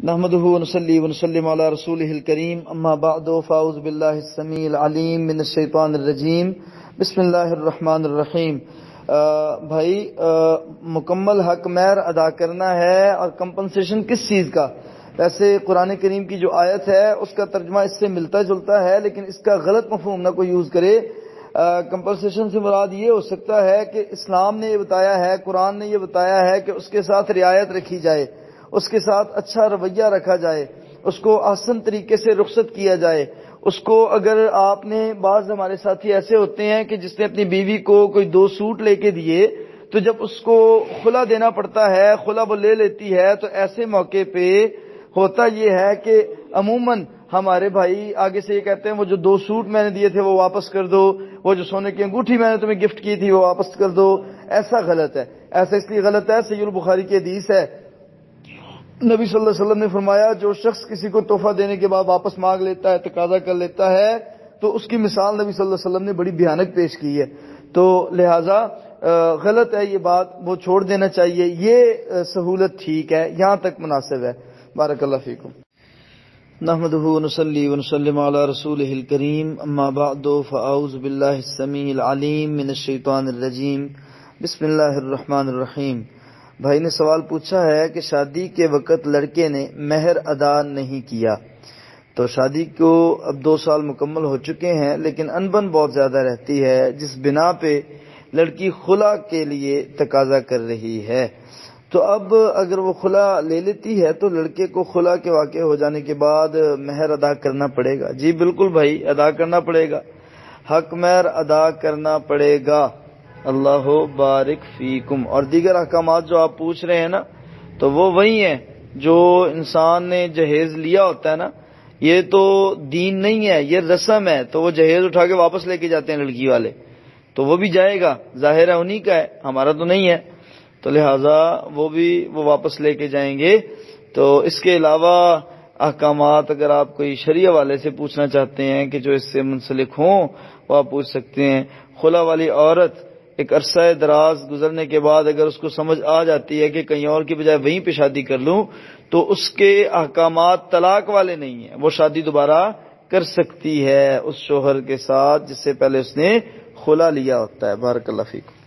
نحمده ونصلي ونسلم على رسوله الكريم اما بعد فاعوذ بالله السميع العليم من الشیطان الرجیم بسم اللہ الرحمن الرحیم۔ بھائی مکمل حق مہر ادا کرنا ہے، اور کمپنسیشن کس چیز کا؟ ویسے قرآن کریم کی جو آیت ہے اس کا ترجمہ اس سے ملتا جلتا ہے، لیکن اس کا غلط مفہوم نہ کوئی یوز کرے۔ کمپنسیشن سے مراد یہ ہو سکتا ہے کہ اسلام نے یہ بتایا ہے، قرآن نے یہ بتایا ہے کہ اس کے ساتھ رعایت رکھی جائے، اس کے ساتھ اچھا رویہ رکھا جائے، اس کو احسن طریقے سے رخصت کیا جائے۔ اس کو اگر آپ نے، بعض ہمارے ساتھی ایسے ہوتے ہیں کہ جس نے اپنی بیوی کو کوئی 2 سوٹ لے کے دیے، تو جب اس کو خلا دینا پڑتا ہے، خلا وہ لے لیتی ہے، تو ایسے موقع پہ ہوتا یہ ہے کہ عموماً ہمارے بھائی آگے سے یہ کہتے ہیں وہ جو 2 سوٹ میں نے دیے تھے وہ واپس کر دو، وہ جو سونے کی انگوٹھی میں نے تمہیں گفٹ کی تھی وہ واپس کر دو۔ ایسا غلط ہے، ایسا اس لیے غلط ہے، صحیح البخاری کی حدیث ہے، نبی صلی اللہ علیہ وسلم نے فرمایا جو شخص کسی کو تحفہ دینے کے بعد واپس مانگ لیتا ہے، تقاضا کر لیتا ہے، تو اس کی مثال نبی صلی اللہ علیہ وسلم نے بڑی بھیانک پیش کی ہے۔ تو لہٰذا غلط ہے یہ بات، وہ چھوڑ دینا چاہیے، یہ سہولت ٹھیک ہے، یہاں تک مناسب ہے۔ بارک اللہ فیکم۔ نحمدہ ونصلی ونسلم علی رسولہ الکریم اما بعد فاعوذ باللہ السمیع العلیم من الشیطان الرجیم بسم اللہ الرحمن الرحیم۔ بھائی نے سوال پوچھا ہے کہ شادی کے وقت لڑکے نے مہر ادا نہیں کیا، تو شادی کو اب 2 سال مکمل ہو چکے ہیں، لیکن انبن بہت زیادہ رہتی ہے، جس بنا پہ لڑکی خلا کے لیے تقاضا کر رہی ہے۔ تو اب اگر وہ خلا لے لیتی ہے تو لڑکے کو خلا کے واقع ہو جانے کے بعد مہر ادا کرنا پڑے گا۔ جی بالکل بھائی، ادا کرنا پڑے گا، حق مہر ادا کرنا پڑے گا۔ اللہ بارک فیکم۔ اور دیگر احکامات جو آپ پوچھ رہے ہیں نا، تو وہ وہی ہیں جو انسان نے جہیز لیا ہوتا ہے نا، یہ تو دین نہیں ہے، یہ رسم ہے، تو وہ جہیز اٹھا کے واپس لے کے جاتے ہیں لڑکی والے، تو وہ بھی جائے گا، ظاہر ہے انہی کا ہے، ہمارا تو نہیں ہے، تو لہٰذا وہ واپس لے کے جائیں گے۔ تو اس کے علاوہ احکامات اگر آپ کوئی شرعی حوالے سے پوچھنا چاہتے ہیں کہ جو اس سے منسلک ہوں، وہ آپ پوچھ سکتے ہیں۔ خلا والی عورت ایک عرصہ دراز گزرنے کے بعد اگر اس کو سمجھ آ جاتی ہے کہ کہیں اور کی بجائے وہیں پہ شادی کر لوں، تو اس کے احکامات طلاق والے نہیں ہیں، وہ شادی دوبارہ کر سکتی ہے اس شوہر کے ساتھ جس سے پہلے اس نے خلا لیا ہوتا ہے۔ بارک اللہ فیکم۔